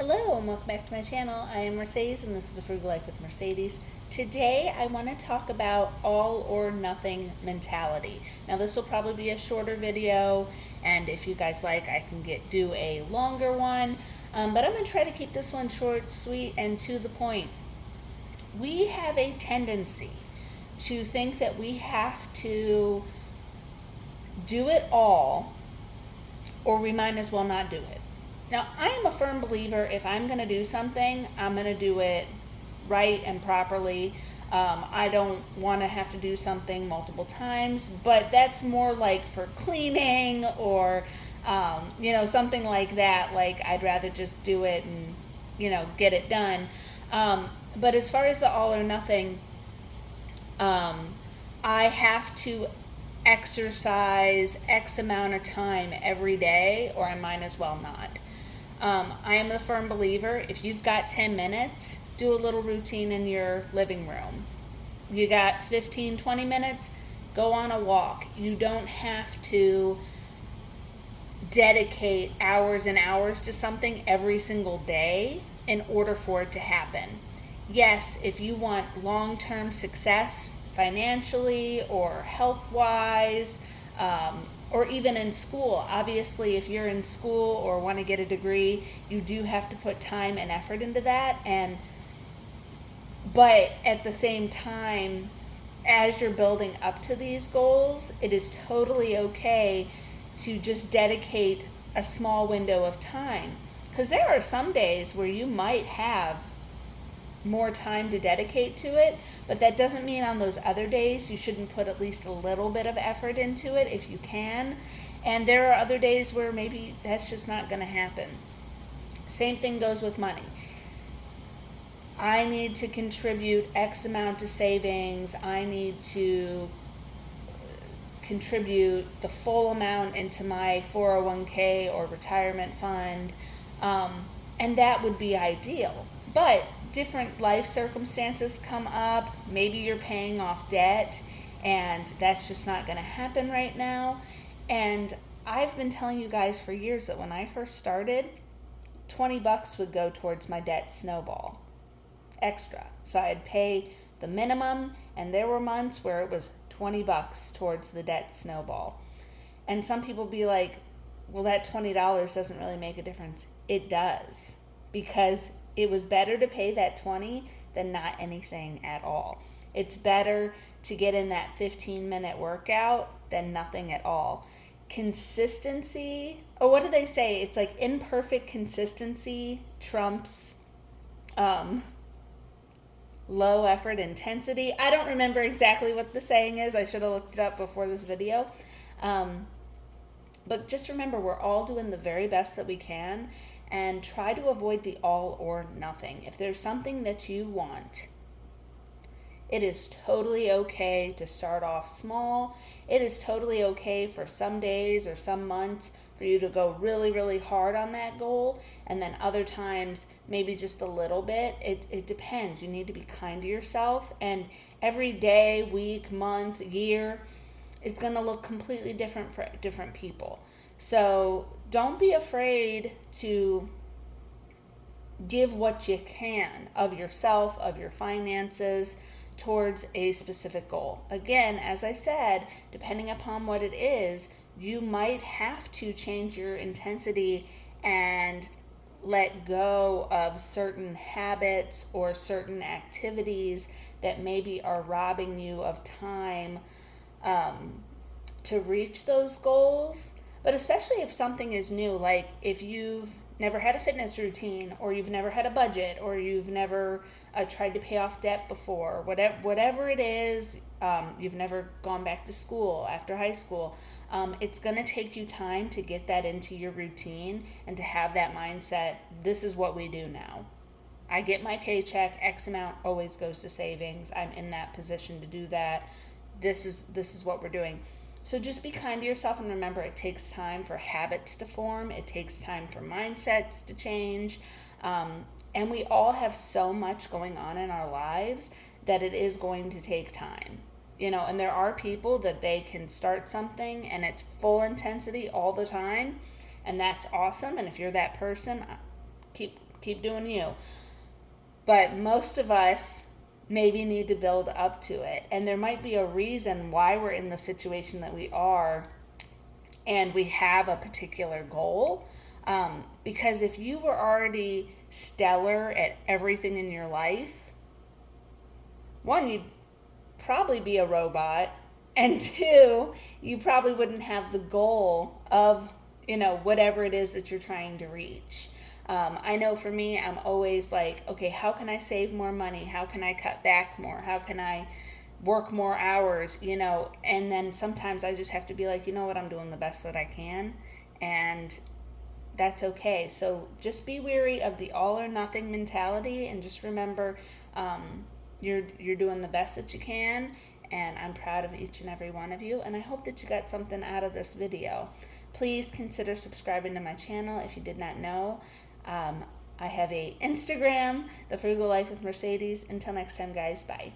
Hello and welcome back to my channel. I am Mercedes and this is the Frugal Life with Mercedes. Today I want to talk about all or nothing mentality. Now this will probably be a shorter video, and if you guys like I can do a longer one, but I'm going to try to keep this one short, sweet, and to the point. We have a tendency to think that we have to do it all or we might as well not do it. Now, I am a firm believer if I'm going to do something, I'm going to do it right and properly. I don't want to have to do something multiple times, but that's more like for cleaning or, something like that. Like, I'd rather just do it and, get it done. But as far as the all or nothing, I have to exercise X amount of time every day, or I might as well not. I am a firm believer, if you've got 10 minutes, do a little routine in your living room. You got 15, 20 minutes, go on a walk. You don't have to dedicate hours and hours to something every single day in order for it to happen. Yes, if you want long-term success financially or health-wise, or even in school. Obviously, if you're in school or want to get a degree, you do have to put time and effort into that. But at the same time, as you're building up to these goals, it is totally okay to just dedicate a small window of time. Because there are some days where you might have more time to dedicate to it, but that doesn't mean on those other days you shouldn't put at least a little bit of effort into it if you can. And there are other days where maybe that's just not going to happen. Same thing goes with money. I need to contribute X amount to savings. I need to contribute the full amount into my 401k or retirement fund, and that would be ideal. But different life circumstances come up. Maybe you're paying off debt and that's just not going to happen right now. And I've been telling you guys for years that when I first started, $20 would go towards my debt snowball extra. So I'd pay the minimum, and there were months where it was $20 towards the debt snowball. And some people be like, well, that $20 doesn't really make a difference. It does, because it was better to pay that 20 than not anything at all. It's better to get in that 15-minute workout than nothing at all. Consistency, or what do they say? It's like imperfect consistency trumps low effort intensity. I don't remember exactly what the saying is. I should have looked it up before this video. But just remember, we're all doing the very best that we can, and try to avoid the all or nothing. If there's something that you want, it is totally okay to start off small. It is totally okay for some days or some months for you to go really, really hard on that goal, and then other times maybe just a little bit. It depends. You need to be kind to yourself, and every day, week, month, year, it's going to look completely different for different people. So don't be afraid to give what you can of yourself, of your finances, towards a specific goal. Again, as I said, depending upon what it is, you might have to change your intensity and let go of certain habits or certain activities that maybe are robbing you of time to reach those goals. But especially if something is new, like if you've never had a fitness routine, or you've never had a budget, or you've never tried to pay off debt before, whatever it is, you've never gone back to school after high school, it's going to take you time to get that into your routine and to have that mindset, this is what we do now. I get my paycheck, X amount always goes to savings. I'm in that position to do that. This is what we're doing. So just be kind to yourself, and remember, it takes time for habits to form. It takes time for mindsets to change. And we all have so much going on in our lives that it is going to take time. And there are people that they can start something and it's full intensity all the time, and that's awesome. And if you're that person, keep keep doing you. But most of us maybe need to build up to it. And there might be a reason why we're in the situation that we are, and we have a particular goal. Because if you were already stellar at everything in your life, one, you'd probably be a robot, and two, you probably wouldn't have the goal of, whatever it is that you're trying to reach. I know for me, I'm always like, okay, how can I save more money? How can I cut back more? How can I work more hours? And then sometimes I just have to be like, you know what, I'm doing the best that I can, and that's okay. So just be wary of the all or nothing mentality, and just remember, you're doing the best that you can, and I'm proud of each and every one of you, and I hope that you got something out of this video. Please consider subscribing to my channel if you did not know. I have a Instagram, The Frugal Life with Mercedes. Until next time, guys, bye.